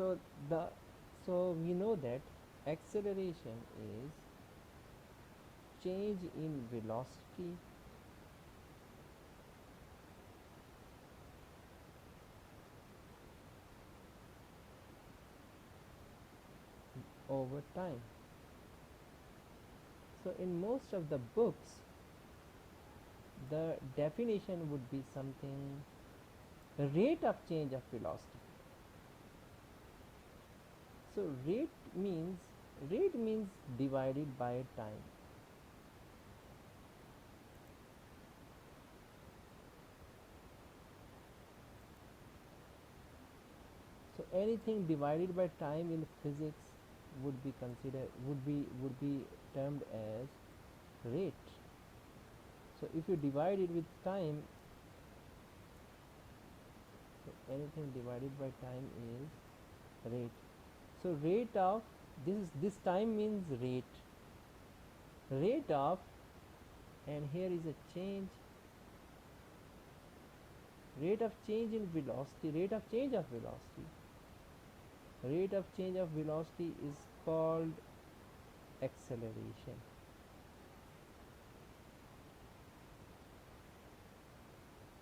So the so we know that acceleration is change in velocity over time. So in most of the books, the definition would be something rate of change of velocity. So rate means divided by time. So anything divided by time in physics would be termed as rate. So if you divide it with time, so anything divided by time is rate. So rate of this time means rate of, and here is a change, rate of change in velocity, rate of change of velocity is called acceleration.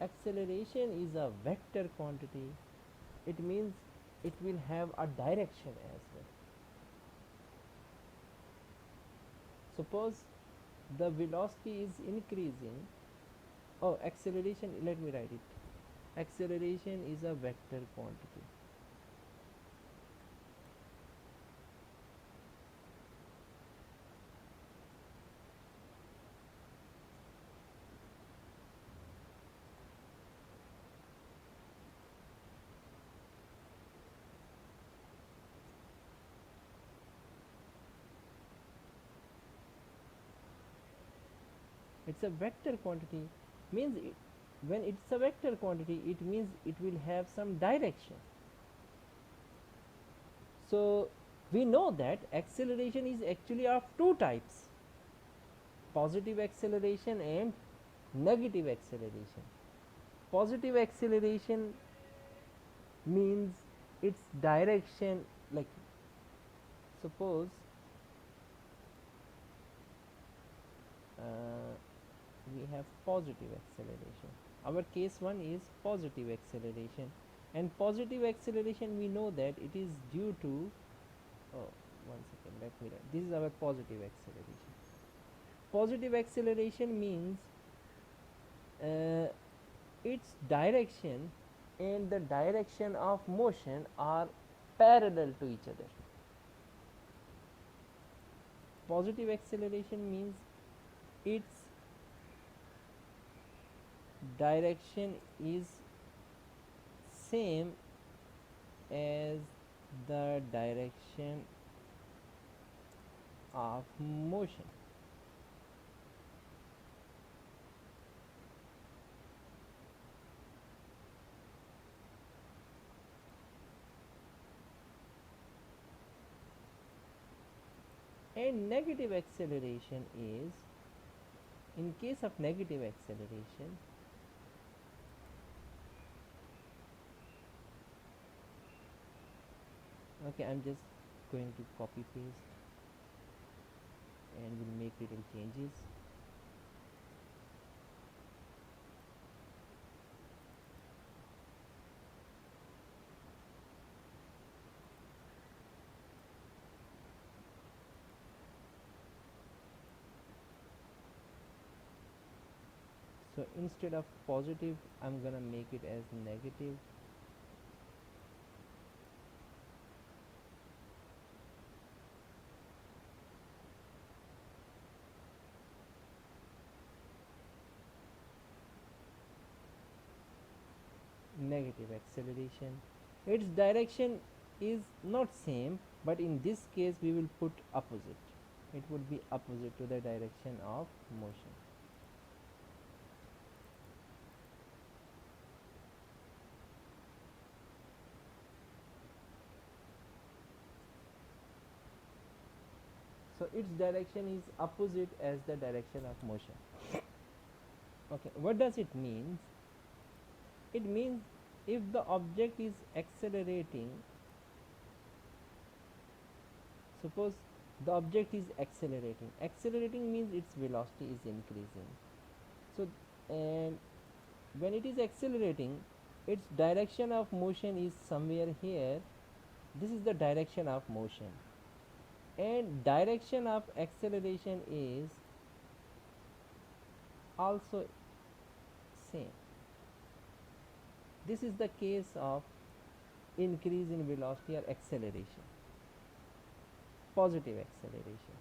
Acceleration is a vector quantity. It means it will have a direction as well. Suppose the velocity is increasing. Oh, acceleration, let me write it. Acceleration is a vector quantity. It's a vector quantity, means when it's a vector quantity, it means it will have some direction. So we know that acceleration is actually of two types: positive acceleration and negative acceleration. Positive acceleration means its direction, like suppose uh, we have positive acceleration. Our case 1 is positive acceleration, and positive acceleration we know that it is due to, oh, 1 second, let me write. This is our positive acceleration. Positive acceleration means uh, its direction and the direction of motion are parallel to each other. Positive acceleration means its direction is same as the direction of motion. And negative acceleration is, in case of negative acceleration, okay, I'm just going to copy paste and will make little changes. So instead of positive, I'm gonna make it as negative. Negative acceleration, its direction is not same, but in this case we will put opposite. It would be opposite to the direction of motion. So its direction is opposite as the direction of motion. Okay, what does it mean? It means if the object is accelerating Suppose the object is accelerating. Accelerating means its velocity is increasing. So, and when it is accelerating, its direction of motion is somewhere here. This is the direction of motion, and direction of acceleration is also same. This is the case of increase in velocity or acceleration, positive acceleration.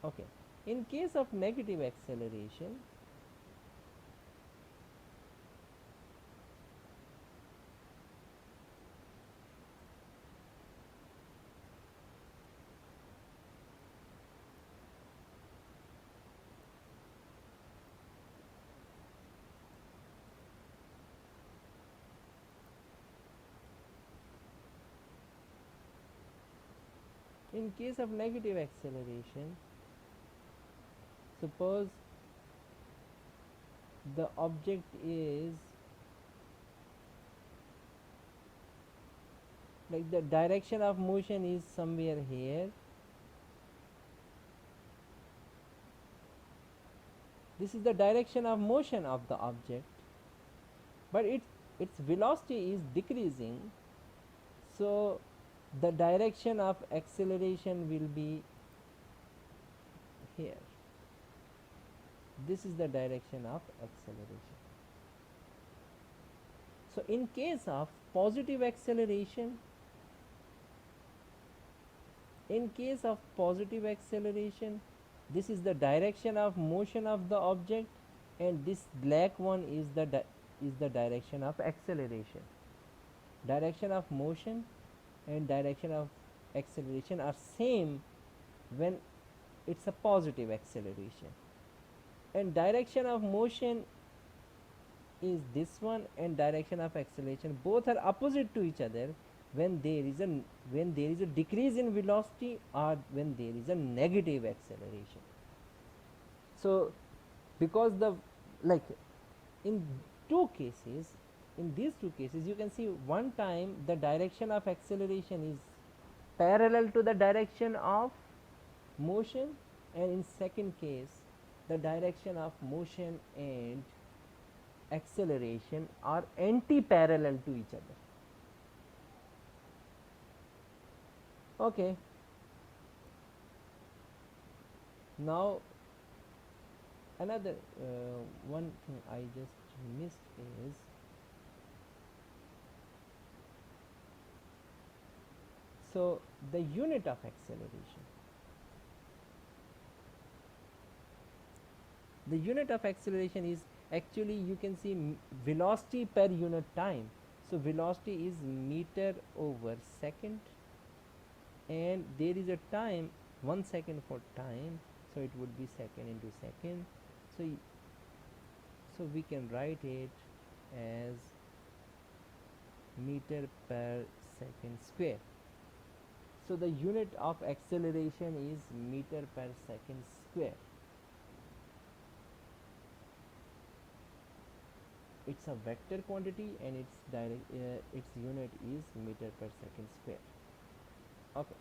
Okay. In case of negative acceleration, in case of negative acceleration, suppose the object is like the direction of motion is somewhere here. This is the direction of motion of the object, but its velocity is decreasing, so the direction of acceleration will be here. This is the direction of acceleration. So in case of positive acceleration, this is the direction of motion of the object, and this black one is the direction of acceleration. Direction of motion and direction of acceleration are same when it's a positive acceleration, and direction of motion is this one, and direction of acceleration both are opposite to each other when there is a decrease in velocity or when there is a negative acceleration. So because the like in two cases in these two cases you can see one time the direction of acceleration is parallel to the direction of motion, and in second case the direction of motion and acceleration are anti-parallel to each other. Okay, now another one thing I just missed is so the unit of acceleration. The unit of acceleration is actually you can see velocity per unit time. So velocity is meter over second, and there is a time 1 second for time, so it would be second into second. So so we can write it as meter per second square. So the unit of acceleration is meter per second square. It's a vector quantity and its unit is meter per second square. Okay.